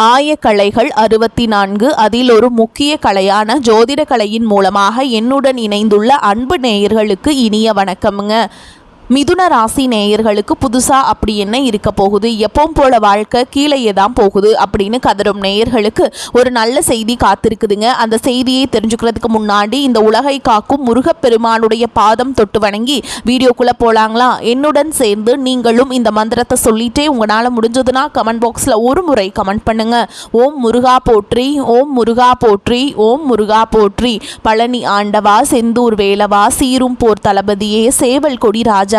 ஆயக்கலைகள் 64. அதில் ஒரு முக்கிய கலையான ஜோதிட கலையின் மூலமாக என்னுடன் இணைந்துள்ள அன்பு நேயர்களுக்கு இனிய வணக்கமுங்க. மிதுன ராசி நேயர்களுக்கு புதுசாக அப்படி என்ன இருக்க போகுது, எப்பவும் போல வாழ்க்கை கீழே தான் போகுது அப்படின்னு கதரும் நேயர்களுக்கு ஒரு நல்ல செய்தி காத்திருக்குதுங்க. அந்த செய்தியை தெரிஞ்சுக்கிறதுக்கு முன்னாடி இந்த உலகை காக்கும் முருகப்பெருமானுடைய பாதம் தொட்டு வணங்கி வீடியோக்குள்ளே போகலாங்களா? என்னுடன் சேர்ந்து நீங்களும் இந்த மந்திரத்தை சொல்லிட்டே உங்களால் முடிஞ்சதுன்னா கமெண்ட் பாக்ஸில் ஒரு முறை கமெண்ட் பண்ணுங்க. ஓம் முருகா போற்றி, ஓம் முருகா போற்றி, ஓம் முருகா போற்றி. பழனி ஆண்டவா, செந்தூர் வேலவா, சீரும் போர் தளபதியே, சேவல் கொடி ராஜாவே,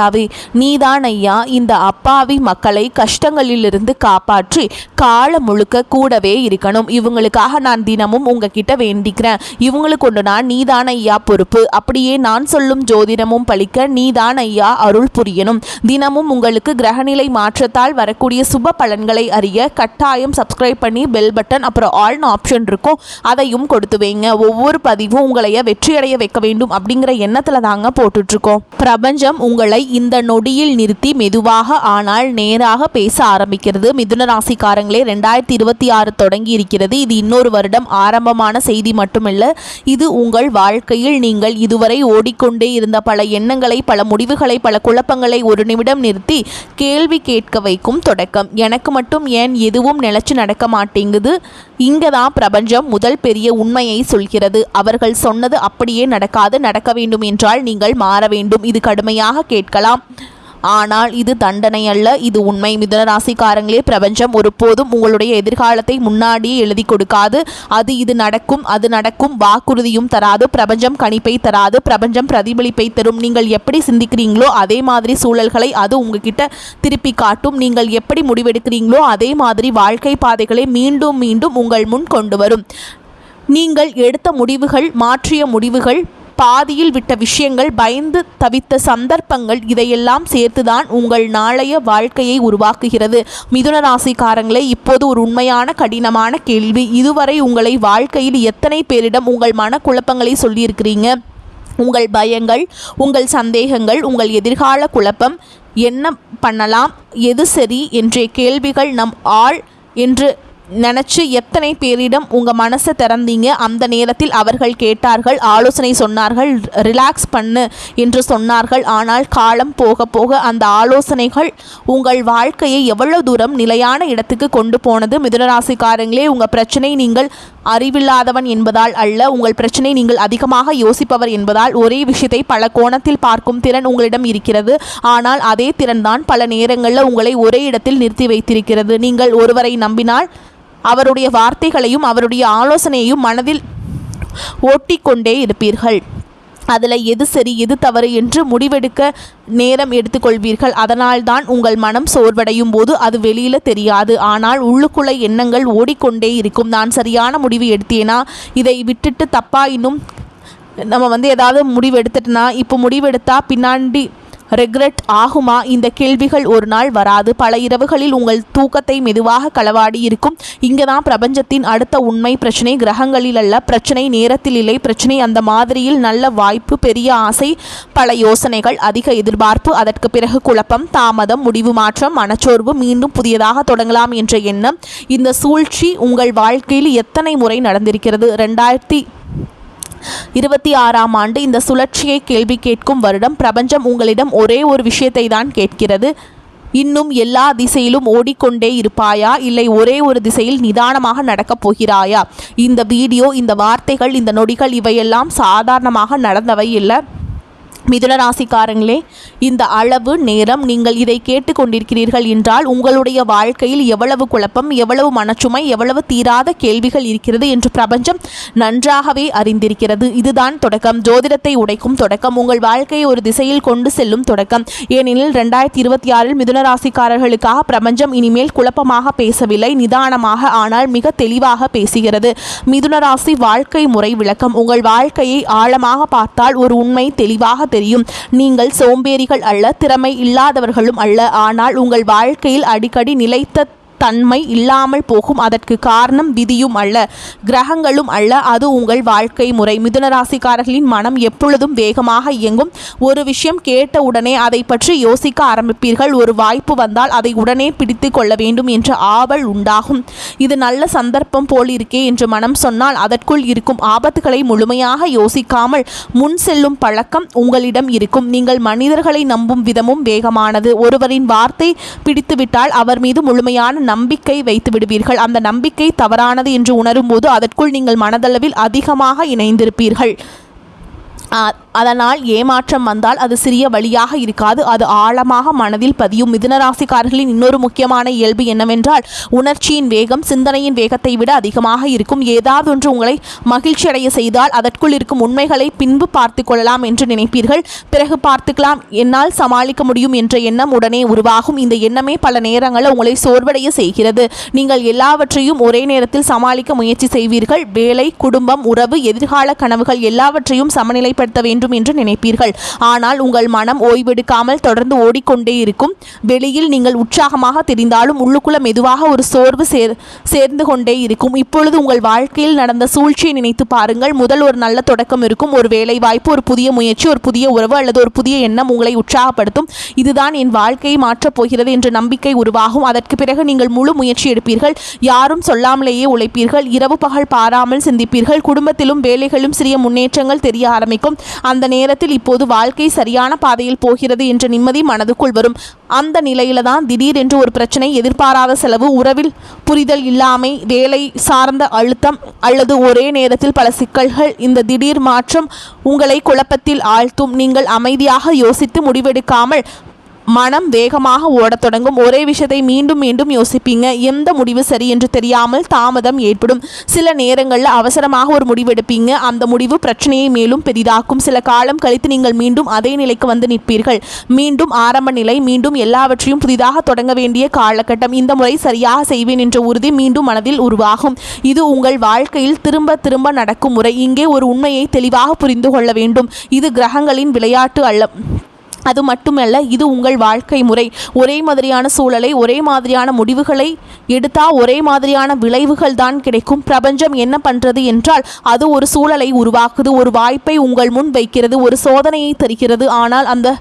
நீதான் ஐயா இந்த அப்பாவி மக்களை கஷ்டங்களிலிருந்து காப்பாற்றி காலம் முழுக்க கூடவே இருக்கணும். இவங்களுக்காக நான் தினமும் உங்ககிட்ட வேண்டிக்கிறேன். இவங்களுக்கு ஒன்று நான் நீதான் ஐயா பொறுப்பு. அப்படியே நான் சொல்லும் ஜோதிடமும் பழிக்க நீதான் ஐயா அருள் புரியணும். தினமும் உங்களுக்கு கிரகநிலை மாற்றத்தால் வரக்கூடிய சுப பலன்களை அறிய கட்டாயம் சப்ஸ்கிரைப் பண்ணி பெல் பட்டன் அப்புறம் ஆல்னு ஆப்ஷன் இருக்கும், அதையும் கொடுத்து வைங்க. ஒவ்வொரு பதிவும் உங்களைய வெற்றியடைய வைக்க வேண்டும் அப்படிங்கிற எண்ணத்தில் தாங்க போட்டுட்ருக்கோம். பிரபஞ்சம் உங்களை இந்த நொடியில் நிறுத்தி மெதுவாக ஆனால் நேராக பேச ஆரம்பிக்கிறது. மிதுன ராசிக்காரங்களே, 2026 தொடங்கி இருக்கிறது. இது இன்னொரு வருடம் ஆரம்பமான செய்தி மட்டுமில்லை, இது உங்கள் வாழ்க்கையில் நீங்கள் இதுவரை ஓடிக்கொண்டே இருந்த பல எண்ணங்களை, பல முடிவுகளை, பல குழப்பங்களை ஒரு நிமிடம் நிறுத்தி கேள்வி கேட்க வைக்கும் தொடக்கம். எனக்கு மட்டும் ஏன் எதுவும் நிலைச்சு நடக்க மாட்டேங்குது? இங்கே தான் பிரபஞ்சம் முதல் பெரிய உண்மையை சொல்கிறது. அவர்கள் சொன்னது அப்படியே நடக்காது. நடக்க வேண்டும் என்றால் நீங்கள் மாற வேண்டும். இது கடுமையாக கேட்கலாம், ஆனால் இது தண்டனை அல்ல, இது உண்மை. மிதுன ராசிக்காரங்களே, பிரபஞ்சம் ஒருபோதும் உங்களுடைய எதிர்காலத்தை முன்னாடியே எழுதி கொடுக்காது. இது நடக்கும், அது நடக்கும் வாக்குறுதியும் தராது. பிரபஞ்சம் கணிப்பை தராது, பிரபஞ்சம் பிரதிபலிப்பை தரும். நீங்கள் எப்படி சிந்திக்கிறீங்களோ அதே மாதிரி சூழல்களை அது உங்ககிட்ட திருப்பி காட்டும். நீங்கள் எப்படி முடிவெடுக்கிறீங்களோ அதே மாதிரி வாழ்க்கை பாதைகளை மீண்டும் மீண்டும் உங்கள் முன் கொண்டு வரும். நீங்கள் எடுத்த முடிவுகள், மாற்றிய முடிவுகள், பாதியில் விட்ட விஷயங்கள், பயந்து தவித்த சந்தர்ப்பங்கள், இதையெல்லாம் சேர்த்துதான் உங்கள் நாளைய வாழ்க்கையை உருவாக்குகிறது. மிதுன ராசிக்காரங்களே, இப்போது ஒரு உண்மையான கடினமான கேள்வி. இதுவரை உங்களை வாழ்க்கையில் எத்தனை பேரிடம் உங்கள் மனக்குழப்பங்களை சொல்லியிருக்கிறீங்க? உங்கள் பயங்கள், உங்கள் சந்தேகங்கள், உங்கள் எதிர்கால குழப்பம், என்ன பண்ணலாம், எது சரி என்ற கேள்விகள், நம் ஆள் என்று நினச்சி எத்தனை பேரிடம் உங்கள் மனசை திறந்தீங்க? அந்த நேரத்தில் அவர்கள் கேட்டார்கள், ஆலோசனை சொன்னார்கள், ரிலாக்ஸ் பண்ணு என்று சொன்னார்கள். ஆனால் காலம் போக போக அந்த ஆலோசனைகள் உங்கள் வாழ்க்கையை எவ்வளவு தூரம் நிலையான இடத்துக்கு கொண்டு போனது? மிதுனராசிக்காரங்களே, உங்கள் பிரச்சனை நீங்கள் அறிவில்லாதவன் என்பதால் அல்ல, உங்கள் பிரச்சனை நீங்கள் அதிகமாக யோசிப்பவர் என்பதால். ஒரே விஷயத்தை பல கோணத்தில் பார்க்கும் திறன் உங்களிடம் இருக்கிறது. ஆனால் அதே திறன்தான் பல நேரங்களில் உங்களை ஒரே இடத்தில் நிறுத்தி வைத்திருக்கிறது. நீங்கள் ஒருவரை நம்பினால் அவருடைய வார்த்தைகளையும் அவருடைய ஆலோசனையையும் மனதில் ஓட்டிக்கொண்டே இருப்பீர்கள். அதில் எது சரி எது தவறு என்று முடிவெடுக்க நேரம் எடுத்துக்கொள்வீர்கள். அதனால்தான் உங்கள் மனம் சோர்வடையும் போது அது வெளியில் தெரியாது, ஆனால் உள்ளுக்குள்ள எண்ணங்கள் ஓடிக்கொண்டே இருக்கும். நான் சரியான முடிவு எடுத்தேனா, இதை விட்டுட்டு தப்பா இன்னும் நம்ம ஏதாவது முடிவு எடுத்துட்டோன்னா, இப்போ முடிவெடுத்தா பின்னாடி ரெக்ரெட் ஆகுமா? இந்த கேள்விகள் ஒரு நாள் வராது. பல இரவுகளில் உங்கள் தூக்கத்தை மெதுவாக களவாடி இருக்கும். இங்கே தான் பிரபஞ்சத்தின் அடுத்த உண்மை. பிரச்சனை கிரகங்களில் அல்ல, பிரச்சனை நேரத்தில் இல்லை. பிரச்சனை அந்த மாதிரியில் நல்ல வாய்ப்பு, பெரிய ஆசை, பல யோசனைகள், அதிக எதிர்பார்ப்பு, அதற்கு பிறகு குழப்பம், தாமதம், முடிவு மாற்றம், மனச்சோர்வு, மீண்டும் புதியதாக தொடங்கலாம் என்ற எண்ணம். இந்த சூழ்ச்சி உங்கள் வாழ்க்கையில் எத்தனை முறை நடந்திருக்கிறது? 2026ஆம் ஆண்டு இந்த சுழற்சியை கேள்வி கேட்கும் வருடம். பிரபஞ்சம் உங்களிடம் ஒரே ஒரு விஷயத்தை தான் கேட்கிறது. இன்னும் எல்லா திசையிலும் ஓடிக்கொண்டே இருப்பாயா, இல்லை ஒரே ஒரு திசையில் நிதானமாக நடக்கப் போகிறாயா? இந்த வீடியோ, இந்த வார்த்தைகள், இந்த நொடிகள் இவையெல்லாம் சாதாரணமாக நடந்தவை இல்லை. மிதுன ராசிக்காரங்களே, இந்த அளவு நேரம் நீங்கள் இதை கேட்டுக்கொண்டிருக்கிறீர்கள் என்றால் உங்களுடைய வாழ்க்கையில் எவ்வளவு குழப்பம், எவ்வளவு மனச்சுமை, எவ்வளவு தீராத கேள்விகள் இருக்கிறது என்று பிரபஞ்சம் நன்றாகவே அறிந்திருக்கிறது. இதுதான் தொடக்கம், ஜோதிடத்தை உடைக்கும் தொடக்கம், உங்கள் வாழ்க்கையை ஒரு திசையில் கொண்டு செல்லும் தொடக்கம். ஏனெனில் 2026இல் மிதுன ராசிக்காரர்களுக்காக பிரபஞ்சம் இனிமேல் குழப்பமாக பேசவில்லை, நிதானமாக ஆனால் மிக தெளிவாக பேசுகிறது. மிதுன ராசி வாழ்க்கை முறை விளக்கம். உங்கள் வாழ்க்கையை ஆழமாக பார்த்தால் ஒரு உண்மை தெளிவாக தெரியும். நீங்கள் சோம்பேறிகள் அல்ல, திறமை இல்லாதவர்களும் அல்ல. ஆனால் உங்கள் வாழ்க்கையில் அடிக்கடி நிலைத்த தன்மை இல்லாமல் போகும். அதற்கு காரணம் விதியும் அல்ல, கிரகங்களும் அல்ல, அது உங்கள் வாழ்க்கை முறை. மிதுன ராசிக்காரர்களின் மனம் எப்பொழுதும் வேகமாக இயங்கும். ஒரு விஷயம் கேட்ட உடனே அதை பற்றி யோசிக்க ஆரம்பிப்பீர்கள். ஒரு வாய்ப்பு வந்தால் அதை உடனே பிடித்து கொள்ள வேண்டும் என்ற ஆவல் உண்டாகும். இது நல்ல சந்தர்ப்பம் போல் இருக்கே என்று மனம் சொன்னால் அதற்குள் இருக்கும் ஆபத்துகளை முழுமையாக யோசிக்காமல் முன் செல்லும் பழக்கம் உங்களிடம் இருக்கும். நீங்கள் மனிதர்களை நம்பும் விதமும் வேகமானது. ஒருவரின் வார்த்தை பிடித்துவிட்டால் அவர் மீது முழுமையான நம்பிக்கை வைத்து விடுவீர்கள். அந்த நம்பிக்கை தவறானது என்று உணரும் போது அதற்குள் நீங்கள் மனதளவில் அதிகமாக இணைந்திருப்பீர்கள். அதனால் ஏமாற்றம் வந்தால் அது சிறிய வழியாக இருக்காது, அது ஆழமாக மனதில் பதியும். மிதுனராசிக்காரர்களின் இன்னொரு முக்கியமான இயல்பு என்னவென்றால் உணர்ச்சியின் வேகம் சிந்தனையின் வேகத்தை விட அதிகமாக இருக்கும். ஏதாவது ஒன்று உங்களை மகிழ்ச்சி அடைய செய்தால் அதற்குள் இருக்கும் உண்மைகளை பின்பு பார்த்து கொள்ளலாம் என்று நினைப்பீர்கள். பிறகு பார்த்துக்கலாம், என்னால் சமாளிக்க முடியும் என்ற எண்ணம் உடனே உருவாகும். இந்த எண்ணமே பல நேரங்களில் உங்களை சோர்வடைய செய்கிறது. நீங்கள் எல்லாவற்றையும் ஒரே நேரத்தில் சமாளிக்க முயற்சி செய்வீர்கள். வேலை, குடும்பம், உறவு, எதிர்கால கனவுகள் எல்லாவற்றையும் சமநிலைப்படுத்த வேண்டும் என்று நினைப்பீர்கள். ஆனால் உங்கள் மனம் ஓய்வெடுக்காமல் தொடர்ந்து ஓடிக்கொண்டே இருக்கும். வெளியில் நீங்கள் உற்சாகமாக தெரிந்தாலும் உள்ளுக்குள்ள மெதுவாக ஒரு சோர்வு சேர்ந்து கொண்டே இருக்கும். இப்பொழுது உங்கள் வாழ்க்கையில் நடந்த சூழ்ச்சியை நினைத்து பாருங்கள். முதல் ஒரு நல்ல தொடக்கம் இருக்கும். ஒரு வேலை வாய்ப்பு, ஒரு புதிய முயற்சி, ஒரு புதிய உறவு அல்லது ஒரு புதிய எண்ணம் உங்களை உற்சாகப்படுத்தும். இதுதான் என் வாழ்க்கையை மாற்றப் போகிறது என்ற நம்பிக்கை உருவாகும். அதற்கு பிறகு நீங்கள் முழு முயற்சி எடுப்பீர்கள். யாரும் சொல்லாமலேயே உழைப்பீர்கள். இரவு பகல் பாராமல் சிந்திப்பீர்கள். குடும்பத்திலும் வேலைகளும் சிறிய முன்னேற்றங்கள் தெரிய ஆரம்பிக்கும். அந்த நேரத்தில் இப்போது வாழ்க்கை சரியான பாதையில் போகிறது என்ற நிம்மதி மனதுக்குள் வரும். அந்த நிலையில தான் திடீரென்று ஒரு பிரச்சனை, எதிர்பாராத செலவு, உறவில் புரிதல் இல்லாமை, வேலை சார்ந்த அழுத்தம் அல்லது ஒரே நேரத்தில் பல சிக்கல்கள். இந்த திடீர் மாற்றம் உங்களை குழப்பத்தில் ஆழ்த்தும். நீங்கள் அமைதியாக யோசித்து முடிவெடுக்காமல் மனம் வேகமாக ஓடத் தொடங்கும். ஒரே விஷயத்தை மீண்டும் மீண்டும் யோசிப்பீங்க. எந்த முடிவு சரி என்று தெரியாமல் தாமதம் ஏற்படும். சில நேரங்களில் அவசரமாக ஒரு முடிவெடுப்பீங்க. அந்த முடிவு பிரச்சனையை மேலும் பெரிதாக்கும். சில காலம் கழித்து நீங்கள் மீண்டும் அதே நிலைக்கு வந்து நிற்பீர்கள். மீண்டும் ஆரம்ப நிலை, மீண்டும் எல்லாவற்றையும் புதிதாக தொடங்க வேண்டிய காலகட்டம். இந்த முறை சரியாக செய்வேன் என்ற உறுதி மீண்டும் மனதில் உருவாகும். இது உங்கள் வாழ்க்கையில் திரும்ப திரும்ப நடக்கும் முறை. இங்கே ஒரு உண்மையை தெளிவாக புரிந்து கொள்ள வேண்டும். இது கிரகங்களின் விளையாட்டு அல்ல, அது மட்டுமல்ல, இது உங்கள் வாழ்க்கை முறை. ஒரே மாதிரியான சூழலை, ஒரே மாதிரியான முடிவுகளை எடுத்தால் ஒரே மாதிரியான விளைவுகள் தான் கிடைக்கும். பிரபஞ்சம் என்ன பண்ணுறது என்றால் அது ஒரு சூழலை உருவாக்குது, ஒரு வாய்ப்பை உங்கள் முன் வைக்கிறது, ஒரு சோதனையை தருகிறது. ஆனால் அந்த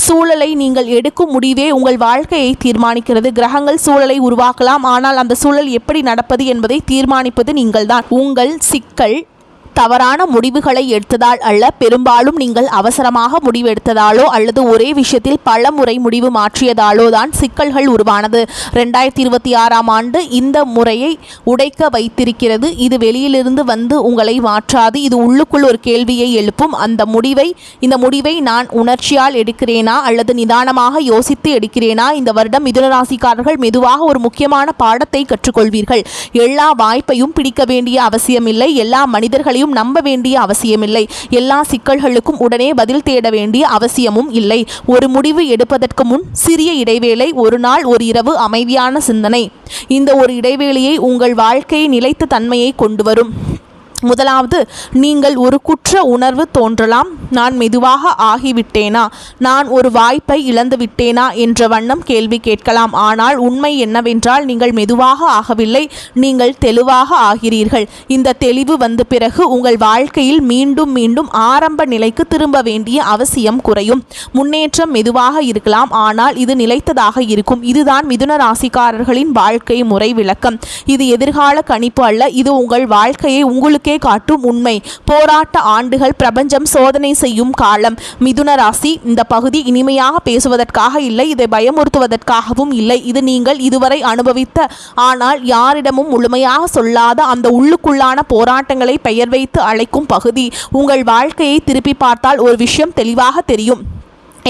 சூழலை நீங்கள் எடுக்கும் முடிவே உங்கள் வாழ்க்கையை தீர்மானிக்கிறது. கிரகங்கள் சூழலை உருவாக்கலாம், ஆனால் அந்த சூழல் எப்படி நடப்பது என்பதை தீர்மானிப்பது நீங்கள்தான். உங்கள் சிக்கல் தவறான முடிவுகளை எடுத்ததால் அல்ல, பெரும்பாலும் நீங்கள் அவசரமாக முடிவெடுத்ததாலோ அல்லது ஒரே விஷயத்தில் பல முறை முடிவு மாற்றியதாலோ தான் சிக்கல்கள் உருவானது. 2026ஆம் ஆண்டு இந்த முறையை உடைக்க வைத்திருக்கிறது. இது வெளியிலிருந்து வந்து உங்களை மாற்றாது. இது உள்ளுக்குள் ஒரு கேள்வியை எழுப்பும். இந்த முடிவை நான் உணர்ச்சியால் எடுக்கிறேனா அல்லது நிதானமாக யோசித்து எடுக்கிறேனா? இந்த வருடம் மிதுனராசிக்காரர்கள் மெதுவாக ஒரு முக்கியமான பாடத்தை கற்றுக்கொள்வீர்கள். எல்லா வாய்ப்பையும் பிடிக்க வேண்டிய அவசியமில்லை. எல்லா மனிதர்களையும் நம்ப வேண்டிய அவசியமில்லை. எல்லா சிக்கல்களுக்கும் உடனே பதில் தேட வேண்டிய அவசியமும் இல்லை. ஒரு முடிவு எடுப்பதற்கு முன் சிறிய இடைவேளை, ஒரு நாள், ஒரு இரவு அமைதியான சிந்தனை. இந்த ஒரு இடைவேளையை உங்கள் வாழ்க்கையை நிலைத்த தன்மையை கொண்டு வரும். முதலாவது, நீங்கள் ஒரு குற்ற உணர்வு தோன்றலாம். நான் மெதுவாக ஆகிவிட்டேனா, நான் ஒரு வாய்ப்பை இழந்து விட்டேனா என்ற வண்ணம் கேள்வி கேட்கலாம். ஆனால் உண்மை என்னவென்றால் நீங்கள் மெதுவாக ஆகவில்லை, நீங்கள் தெளிவாக ஆகிறீர்கள். இந்த தெளிவு வந்த பிறகு உங்கள் வாழ்க்கையில் மீண்டும் மீண்டும் ஆரம்ப நிலைக்கு திரும்ப வேண்டிய அவசியம் குறையும். முன்னேற்றம் மெதுவாக இருக்கலாம், ஆனால் இது நிலைத்ததாக இருக்கும். இதுதான் மிதுன ராசிக்காரர்களின் வாழ்க்கை முறை விளக்கம். இது எதிர்கால கணிப்பு அல்ல, இது உங்கள் வாழ்க்கையை உங்களுக்கு காட்டும் உண்மை. போராட்ட ஆண்டுகள், பிரபஞ்சம் சோதனை செய்யும் காலம். மிதுன ராசி, இந்த பகுதி இனிமையாக பேசுவதற்காக இல்லை, இதை பயமுறுத்துவதற்காகவும் இல்லை. இது நீங்கள் இதுவரை அனுபவித்த ஆனால் யாரிடமும் முழுமையாக சொல்லாத அந்த உள்ளுக்குள்ளான போராட்டங்களை பெயர் வைத்து அழைக்கும் பகுதி. உங்கள் வாழ்க்கையை திருப்பி பார்த்தால் ஒரு விஷயம் தெளிவாக தெரியும்.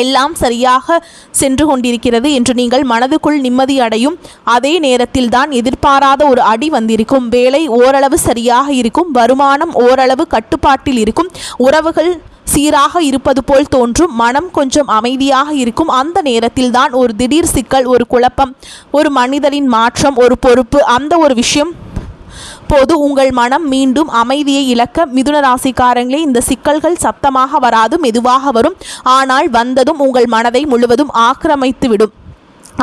எல்லாம் சரியாக சென்று கொண்டிருக்கிறது என்று நீங்கள் மனதுக்குள் நிம்மதி அடையும் அதே நேரத்தில் தான் எதிர்பாராத ஒரு அடி வந்திருக்கும். வேலை ஓரளவு சரியாக இருக்கும், வருமானம் ஓரளவு கட்டுப்பாட்டில் இருக்கும், உறவுகள் சீராக இருப்பது போல் தோன்றும், மனம் கொஞ்சம் அமைதியாக இருக்கும். அந்த நேரத்தில் தான் ஒரு திடீர் சிக்கல், ஒரு குழப்பம், ஒரு மனிதரின் மாற்றம், ஒரு பொறுப்பு, அந்த ஒரு விஷயம் போது உங்கள் மனம் மீண்டும் அமைதியை இழக்க. மிதுன ராசிக்காரங்களே, இந்த சிக்கல்கள் சத்தமாக வராது, மெதுவாக வரும். ஆனால் வந்ததும் உங்கள் மனதை முழுவதும் ஆக்கிரமித்துவிடும்.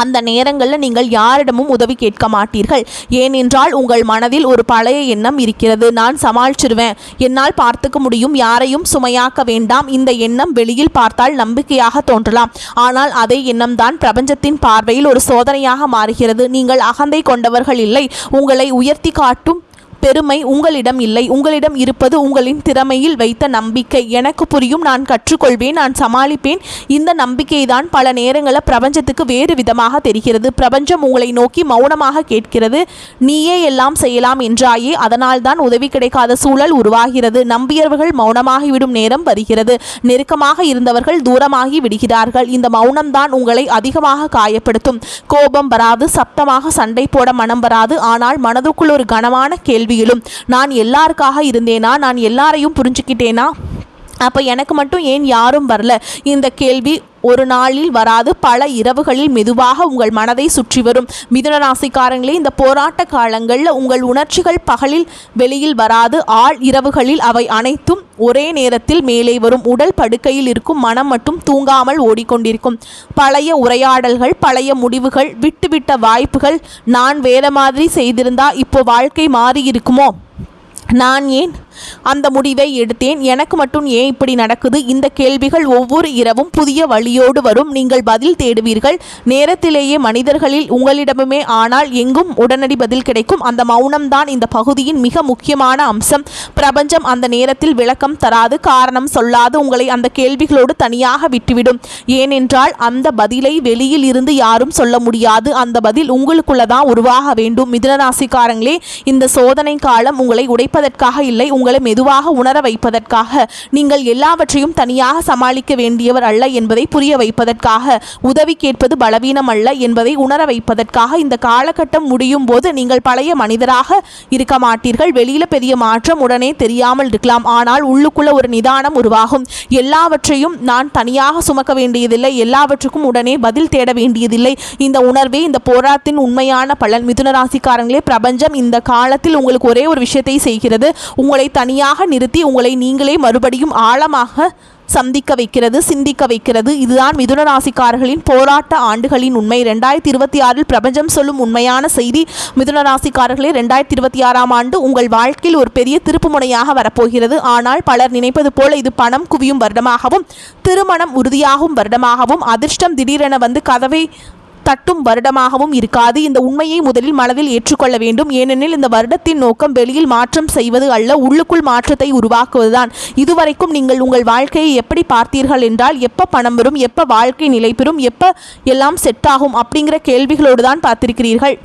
அந்த நேரங்களில் நீங்கள் யாரிடமும் உதவி கேட்க மாட்டீர்கள். ஏனென்றால் உங்கள் மனதில் ஒரு பழைய எண்ணம் இருக்கிறது. நான் சமாளிச்சிருவேன், என்னால் பார்த்துக்க முடியும், யாரையும் சுமையாக்க வேண்டாம். இந்த எண்ணம் வெளியில் பார்த்தால் நம்பிக்கையாக தோன்றலாம். ஆனால் அதே எண்ணம்தான் பிரபஞ்சத்தின் பார்வையில் ஒரு சோதனையாக மாறுகிறது. நீங்கள் அகந்தை கொண்டவர்கள் இல்லை. உங்களை உயர்த்தி காட்டும் பெருமை உங்களிடம் இல்லை. உங்களிடம் இருப்பது உங்களின் திறமையில் வைத்த நம்பிக்கை. எனக்கு புரியும், நான் கற்றுக்கொள்வேன், நான் சமாளிப்பேன். இந்த நம்பிக்கை தான் பல நேரங்களில் பிரபஞ்சத்துக்கு வேறு விதமாக தெரிகிறது. பிரபஞ்சம் உங்களை நோக்கி மௌனமாக கேட்கிறது, நீயே எல்லாம் செய்யலாம் என்றாயே, அதனால் தான் உதவி கிடைக்காத சூழல் உருவாகிறது. நம்பியவர்கள் மௌனமாகிவிடும் நேரம் வருகிறது. நெருக்கமாக இருந்தவர்கள் தூரமாகி விடுகிறார்கள். இந்த மௌனம்தான் உங்களை அதிகமாக காயப்படுத்தும். கோபம் வராது, சப்தமாக சண்டை போட மனம் வராது. ஆனால் மனதுக்குள் ஒரு கனமான கேள்வி, நான் எல்லாருக்காக இருந்தேனா? நான் எல்லாரையும் புரிஞ்சுக்கிட்டேனா? அப்போ எனக்கு மட்டும் ஏன் யாரும் வரல? இந்த கேள்வி ஒரு நாளில் வராது, பல இரவுகளில் மெதுவாக உங்கள் மனதை சுற்றி வரும். மிதுன ராசிக்காரங்களே, இந்த போராட்ட காலங்களில் உங்கள் உணர்ச்சிகள் பகலில் வெளியில் வராது. ஆள் இரவுகளில் அவை அனைத்தும் ஒரே நேரத்தில் மேலே வரும். உடல் படுக்கையில் இருக்கும், மனம் மட்டும் தூங்காமல் ஓடிக்கொண்டிருக்கும். பழைய உரையாடல்கள், பழைய முடிவுகள், விட்டுவிட்ட வாய்ப்புகள். நான் வேற மாதிரி செய்திருந்தா இப்போ வாழ்க்கை மாறி இருக்குமோ? நான் ஏன் அந்த முடிவை எடுத்தேன்? எனக்கு மட்டும் ஏன் இப்படி நடக்குது? இந்த கேள்விகள் ஒவ்வொரு இரவும் புதிய வழியோடு வரும். நீங்கள் பதில் தேடுவீர்கள் நேரத்திலேயே, மனிதர்களில் உங்களிடமுமே. ஆனால் எங்கும் உடனடி பதில் கிடைக்கும். அந்த மௌனம்தான் இந்த பகுதியின் மிக முக்கியமான அம்சம். பிரபஞ்சம் அந்த நேரத்தில் விளக்கம் தராது, காரணம் சொல்லாது, உங்களை அந்த கேள்விகளோடு தனியாக விட்டுவிடும். ஏனென்றால் அந்த பதிலை வெளியில் இருந்து யாரும் சொல்ல முடியாது. அந்த பதில் உங்களுக்குள்ளதான் உருவாக வேண்டும். மிதுனராசிக்காரங்களே, இந்த சோதனை காலம் உங்களை உடைப்பதற்காக இல்லை, உங்களை மெதுவாக உணர வைப்பதற்காக. நீங்கள் எல்லாவற்றையும் தனியாக சமாளிக்க வேண்டியவர் அல்ல என்பதை புரிய வைப்பதற்காக. உதவி கேட்பது பலவீனம் அல்ல என்பதை உணர வைப்பதற்காக. இந்த காலகட்டம் முடியும் போது நீங்கள் பழைய மனிதராக இருக்க மாட்டீர்கள். வெளியில பெரிய மாற்றம் உடனே தெரியாமல் இருக்கலாம், ஆனால் உள்ளுக்குள்ள ஒரு நிதானம் உருவாகும். எல்லாவற்றையும் நான் தனியாக சுமக்க வேண்டியதில்லை, எல்லாவற்றுக்கும் உடனே பதில் தேட வேண்டியதில்லை. இந்த உணர்வே இந்த போராட்டத்தின் உண்மையான பலன். மிதுனராசிக்காரங்களே, பிரபஞ்சம் இந்த காலத்தில் உங்களுக்கு ஒரே ஒரு விஷயத்தை செய்கிறது. உங்களை தனியாக நிறுத்தி உங்களை நீங்களே மறுபடியும் ஆழமாக சந்திக்க வைக்கிறது, சிந்திக்க வைக்கிறது. இதுதான் மிதுனராசிக்காரர்களின் போராட்ட ஆண்டுகளின் உண்மை. 2026 பிரபஞ்சம் சொல்லும் உண்மையான செய்தி. மிதுனராசிக்காரர்களே, 2026 ஆண்டு உங்கள் வாழ்க்கையில் ஒரு பெரிய திருப்பு முனையாக வரப்போகிறது. ஆனால் பலர் நினைப்பது போல இது பணம் குவியும் வருடமாகவும், திருமணம் உறுதியாகும் வருடமாகவும், அதிர்ஷ்டம் திடீரென வந்து கதவை தட்டும் வருடமாகவும் இருக்காது. இந்த உண்மையை முதலில் மனதில் ஏற்றுக்கொள்ள வேண்டும். ஏனெனில் இந்த வருடத்தின் நோக்கம் வெளியில் மாற்றம் செய்வது அல்ல, உள்ளுக்குள் மாற்றத்தை உருவாக்குவதுதான். இதுவரைக்கும் நீங்கள் உங்கள் வாழ்க்கையை எப்படி பார்த்தீர்கள் என்றால், எப்போ பணம் வரும், எப்போ வாழ்க்கை நிலை பெறும், எப்போ எல்லாம் செட் ஆகும் அப்படிங்கிற கேள்விகளோடு தான் பார்த்திருக்கிறீர்கள்.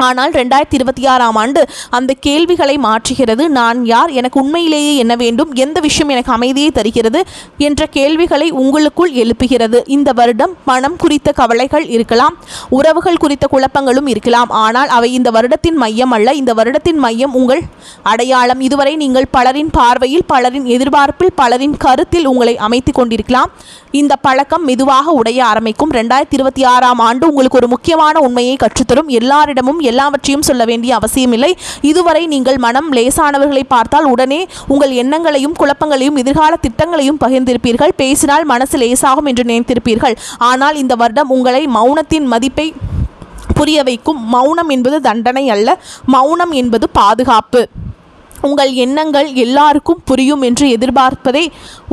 ஆனால் 2026 ஆண்டு அந்த கேள்விகளை மாற்றுகிறது. நான் யார்? எனக்கு உண்மையிலேயே என்ன வேண்டும்? எந்த விஷயம் எனக்கு அமைதியை தருகிறது? என்ற கேள்விகளை உங்களுக்குள் எழுப்புகிறது. இந்த வருடம் பணம் குறித்த கவலைகள் இருக்கலாம், உறவுகள் குறித்த குழப்பங்களும் இருக்கலாம். ஆனால் அவை இந்த வருடத்தின் மையம் அல்ல. இந்த வருடத்தின் மையம் உங்கள் அடையாளம். இதுவரை நீங்கள் பலரின் பார்வையில், பலரின் எதிர்பார்ப்பில், பலரின் கருத்தில் உங்களை அமைத்து கொண்டிருக்கலாம். இந்த பழக்கம் மெதுவாக உடைய ஆரம்பிக்கும். 2026 ஆண்டு உங்களுக்கு ஒரு முக்கியமான உண்மையை கற்றுத்தரும். எல்லாரிடமும் எல்லாவற்றையும் சொல்ல வேண்டிய அவசியமில்லை. இதுவரை நீங்கள் மனம் லேசானவர்களை பார்த்தால் உடனே உங்கள் எண்ணங்களையும் குழப்பங்களையும் எதிர்கால திட்டங்களையும் பகிர்ந்திருப்பீர்கள். பேசினால் மனசு லேசாகும் என்று நினைத்திருப்பீர்கள். ஆனால் இந்த வருடம் உங்களை மௌனத்தின் மதிப்பை புரிய வைக்கும். மௌனம் என்பது தண்டனை அல்ல, மௌனம் என்பது பாதுகாப்பு. உங்கள் எண்ணங்கள் எல்லாருக்கும் புரியும் என்று எதிர்பார்ப்பதே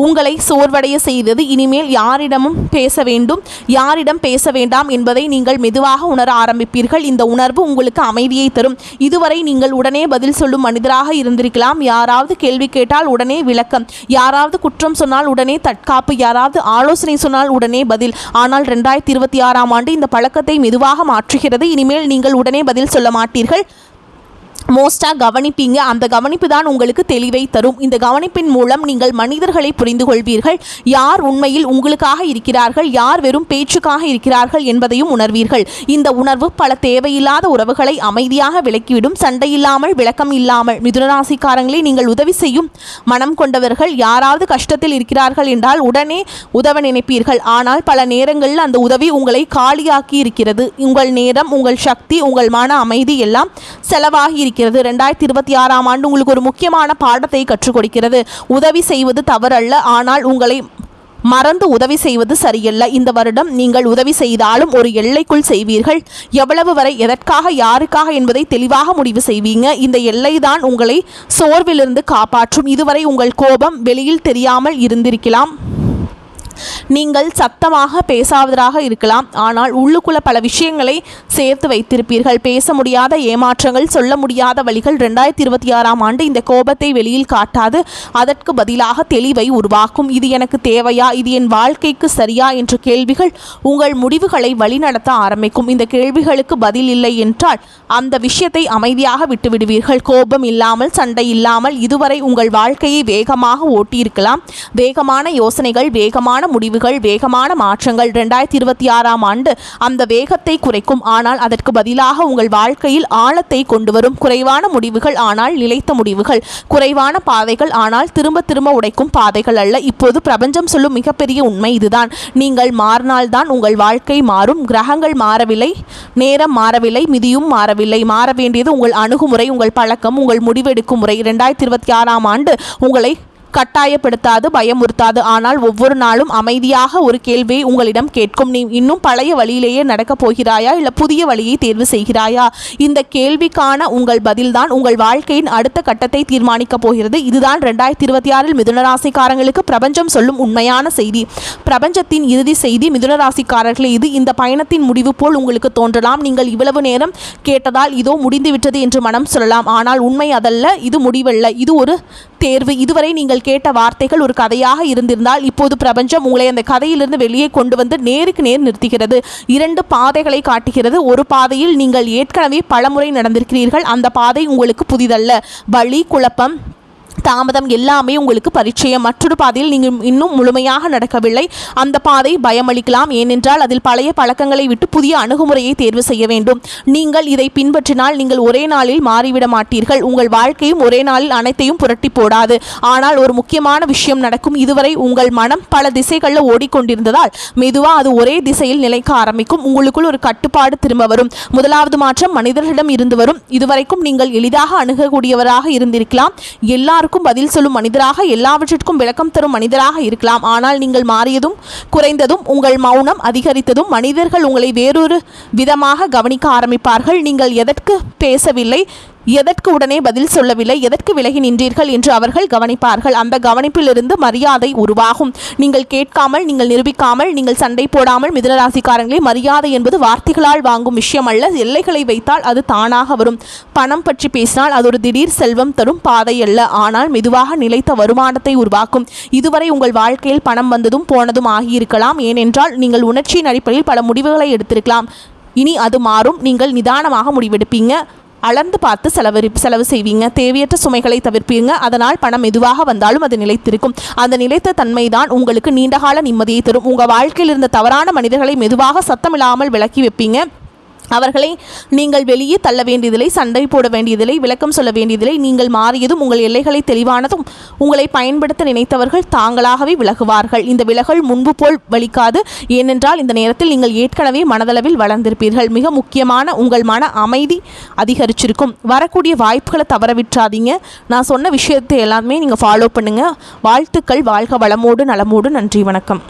உங்களை சோர்வடைய செய்தது. இனிமேல் யாரிடமும் பேச வேண்டும், யாரிடம் பேச வேண்டாம் என்பதை நீங்கள் மெதுவாக உணர ஆரம்பிப்பீர்கள். இந்த உணர்வு உங்களுக்கு அமைதியை தரும். இதுவரை நீங்கள் உடனே பதில் சொல்லும் மனிதராக இருந்திருக்கலாம். யாராவது கேள்வி கேட்டால் உடனே விளக்கம், யாராவது குற்றம் சொன்னால் உடனே தற்காப்பு, யாராவது ஆலோசனை சொன்னால் உடனே பதில். ஆனால் 2026 ஆண்டு இந்த பழக்கத்தை மெதுவாக மாற்றுகிறது. இனிமேல் நீங்கள் உடனே பதில் சொல்ல மாட்டீர்கள், மோஸ்ட்டாக கவனிப்பீங்க. அந்த கவனிப்பு தான் உங்களுக்கு தெளிவை தரும். இந்த கவனிப்பின் மூலம் நீங்கள் மனிதர்களை புரிந்து கொள்வீர்கள். யார் உண்மையில் உங்களுக்காக இருக்கிறார்கள், யார் வெறும் பேச்சுக்காக இருக்கிறார்கள் என்பதையும் உணர்வீர்கள். இந்த உணர்வு பல தேவையில்லாத உறவுகளை அமைதியாக விலக்கிவிடும். சண்டையில்லாமல், விளக்கம் இல்லாமல். மிதுனராசிக்காரங்களே, நீங்கள் உதவி செய்யும் மனம் கொண்டவர்கள். யாராவது கஷ்டத்தில் இருக்கிறார்கள் என்றால் உடனே உதவ நினைப்பீர்கள். ஆனால் பல நேரங்களில் அந்த உதவி உங்களை காலியாக்கி இருக்கிறது. உங்கள் நேரம், உங்கள் சக்தி, உங்கள் மன அமைதி எல்லாம் செலவாகி இருக்கிறது. 2026 ஆண்டு உங்களுக்கு ஒரு முக்கியமான பாடத்தை கற்றுக் கொடுக்கிறது. உதவி செய்வது தவறல்ல, ஆனால் உங்களை மறந்து உதவி செய்வது சரியல்ல. இந்த வருடம் நீங்கள் உதவி செய்தாலும் ஒரு எல்லைக்குள் செய்வீர்கள். எவ்வளவு வரை, எதற்காக, யாருக்காக என்பதை தெளிவாக முடிவு செய்வீங்க. இந்த எல்லைதான் உங்களை சோர்விலிருந்து காப்பாற்றும். இதுவரை உங்கள் கோபம் வெளியில் தெரியாமல் இருந்திருக்கலாம். நீங்கள் சத்தமாக பேசாதவராக இருக்கலாம். ஆனால் உள்ளுக்குள்ள பல விஷயங்களை சேர்த்து வைத்திருப்பீர்கள். பேச முடியாத ஏமாற்றங்கள், சொல்ல முடியாத வழிகள் 2026ஆம் ஆண்டு இந்த கோபத்தை வெளியில் காட்டாது. அதற்கு பதிலாக தெளிவை உருவாக்கும். இது எனக்கு தேவையா, இது என் வாழ்க்கைக்கு சரியா என்ற கேள்விகள் உங்கள் முடிவுகளை வழிநடத்த ஆரம்பிக்கும். இந்த கேள்விகளுக்கு பதில் இல்லை என்றால் அந்த விஷயத்தை அமைதியாக விட்டுவிடுவீர்கள். கோபம் இல்லாமல், சண்டை இல்லாமல் இதுவரை உங்கள் வாழ்க்கையை வேகமாக ஓட்டியிருக்கலாம். வேகமான யோசனைகள், வேகமான முடிவுகள், வேகமான மாற்றங்கள் 2026ஆம் ஆண்டு அந்த வேகத்தை குறைக்கும். ஆனால் அதற்கு பதிலாக உங்கள் வாழ்க்கையில் ஆழத்தை கொண்டு வரும். குறைவான முடிவுகள் ஆனால் நிலைத்த முடிவுகள், குறைவான பாதைகள் ஆனால் திரும்ப திரும்ப உடைக்கும் பாதைகள் அல்ல. இப்போது பிரபஞ்சம் சொல்லும் மிகப்பெரிய உண்மை இதுதான். நீங்கள் மாறினால்தான் உங்கள் வாழ்க்கை மாறும். கிரகங்கள் மாறவில்லை, நேரம் மாறவில்லை, மிதியும் மாறவில்லை. மாற வேண்டியது உங்கள் அணுகுமுறை, உங்கள் பழக்கம், உங்கள் முடிவெடுக்கும் முறை. 2026ஆம் ஆண்டு உங்களை கட்டாயப்படுத்தாது, பயமுறுத்தாது. ஆனால் ஒவ்வொரு நாளும் அமைதியாக ஒரு கேள்வியை உங்களிடம் கேட்கும். நீ இன்னும் பழைய வழியிலேயே நடக்கப் போகிறாயா, இல்லை புதிய வழியை தேர்வு செய்கிறாயா? இந்த கேள்விக்கான உங்கள் பதில்தான் உங்கள் வாழ்க்கையின் அடுத்த கட்டத்தை தீர்மானிக்கப் போகிறது. இதுதான் 2026இல் மிதுனராசிக்காரங்களுக்கு பிரபஞ்சம் சொல்லும் உண்மையான செய்தி. பிரபஞ்சத்தின் இறுதி செய்தி மிதுனராசிக்காரர்களே, இது இந்த பயணத்தின் முடிவு போல் உங்களுக்கு தோன்றலாம். நீங்கள் இவ்வளவு நேரம் கேட்டதால் இதோ முடிந்துவிட்டது என்று மனம் சொல்லலாம். ஆனால் உண்மை அதல்ல, இது முடிவல்ல, இது ஒரு தேர்வு. இதுவரை நீங்கள் கேட்ட வார்த்தைகள் ஒரு கதையாக இருந்திருந்தால் இப்போது பிரபஞ்சம் உங்களை அந்த கதையிலிருந்து வெளியே கொண்டு வந்து நேருக்கு நேர் நிறுத்துகிறது. 2 பாதைகளை காட்டுகிறது. ஒரு பாதையில் நீங்கள் ஏற்கனவே பலமுறை நடந்திருக்கிறீர்கள். அந்த பாதை உங்களுக்கு புதிதல்ல. வலி, குழப்பம், தாமதம் எல்லாமே உங்களுக்கு பரிச்சயம். மற்றொரு பாதையில் நீங்கள் இன்னும் முழுமையாக நடக்கவில்லை. அந்த பாதை பயமளிக்கலாம். ஏனென்றால் அதில் பழைய பழக்கங்களை விட்டு புதிய அணுகுமுறையை தேர்வு செய்ய வேண்டும். நீங்கள் இதை பின்பற்றினால் நீங்கள் ஒரே நாளில் மாறிவிட மாட்டீர்கள். உங்கள் வாழ்க்கையும் ஒரே நாளில் அனைத்தையும் புரட்டி போடாது. ஆனால் ஒரு முக்கியமான விஷயம் நடக்கும். இதுவரை உங்கள் மனம் பல திசைகளில் ஓடிக்கொண்டிருந்ததால் மெதுவாக அது ஒரே திசையில் நிலைக்க ஆரம்பிக்கும். உங்களுக்குள் ஒரு கட்டுப்பாடு திரும்ப வரும். முதலாவது மாற்றம் மனிதர்களிடம் இருந்து வரும். இதுவரைக்கும் நீங்கள் எளிதாக அணுகக்கூடியவராக இருந்திருக்கலாம். எல்லாருக்கும் பதில் சொல்லும் மனிதராக, எல்லாவற்றிற்கும் விளக்கம் தரும் மனிதராக இருக்கலாம். ஆனால் நீங்கள் மாறியதும், குறைந்ததும், உங்கள் மௌனம் அதிகரித்ததும் மனிதர்கள் உங்களை வேறொரு விதமாக கவனிக்க ஆரம்பிப்பார்கள். நீங்கள் எதற்கு பேசவில்லை, எதற்கு உடனே பதில் சொல்லவில்லை, எதற்கு விலகி நின்றீர்கள் என்று அவர்கள் கவனிப்பார்கள். அந்த கவனிப்பிலிருந்து மரியாதை உருவாகும். நீங்கள் கேட்காமல், நீங்கள் நிரூபிக்காமல், நீங்கள் சண்டை போடாமல் மிதுனராசிக்காரங்களே, மரியாதை என்பது வார்த்தைகளால் வாங்கும் விஷயம் அல்ல. எல்லைகளை வைத்தால் அது தானாக வரும். பணம் பற்றி பேசினால் அது ஒரு திடீர் செல்வம் தரும் பாதை அல்ல, ஆனால் மெதுவாக நிலைத்த வருமானத்தை உருவாக்கும். இதுவரை உங்கள் வாழ்க்கையில் பணம் வந்ததும் போனதும் ஆகியிருக்கலாம். ஏனென்றால் நீங்கள் உணர்ச்சியின் அடிப்படையில் பல முடிவுகளை எடுத்திருக்கலாம். இனி அது மாறும். நீங்கள் நிதானமாக முடிவெடுப்பீங்க. அளந்து பார்த்து செலவு செய்வீங்க. தேவையற்ற சுமைகளை தவிர்ப்பீங்க. அதனால் பணம் மெதுவாக வந்தாலும் அது நிலைத்திருக்கும். அந்த நிலைத்த தன்மைதான் உங்களுக்கு நீண்டகால நிம்மதியை தரும். உங்கள் வாழ்க்கையில் இருந்த தவறான மனிதர்களை மெதுவாக சத்தமில்லாமல் விலக்கி வைப்பீங்க. அவர்களை நீங்கள் வெளியே தள்ள வேண்டியதில்லை, சண்டை போட வேண்டியதில்லை, விளக்கம் சொல்ல வேண்டியதில்லை. நீங்கள் மாறியதும், உங்கள் எல்லைகளை தெளிவானதும் உங்களை பயன்படுத்த நினைத்தவர்கள் தாங்களாகவே விலகுவார்கள். இந்த விலகல் முன்பு போல் வலிக்காது. ஏனென்றால் இந்த நேரத்தில் நீங்கள் ஏற்கனவே மனதளவில் வளர்ந்திருப்பீர்கள். மிக முக்கியமான உங்கள் மன அமைதி அதிகரிச்சிருக்கும். வரக்கூடிய வாய்ப்புகளை தவற விட்டுறாதீங்க. நான் சொன்ன விஷயத்தை எல்லாமே நீங்கள் ஃபாலோ பண்ணுங்கள். வாழ்த்துக்கள். வாழ்க வளமோடு நலமோடு. நன்றி, வணக்கம்.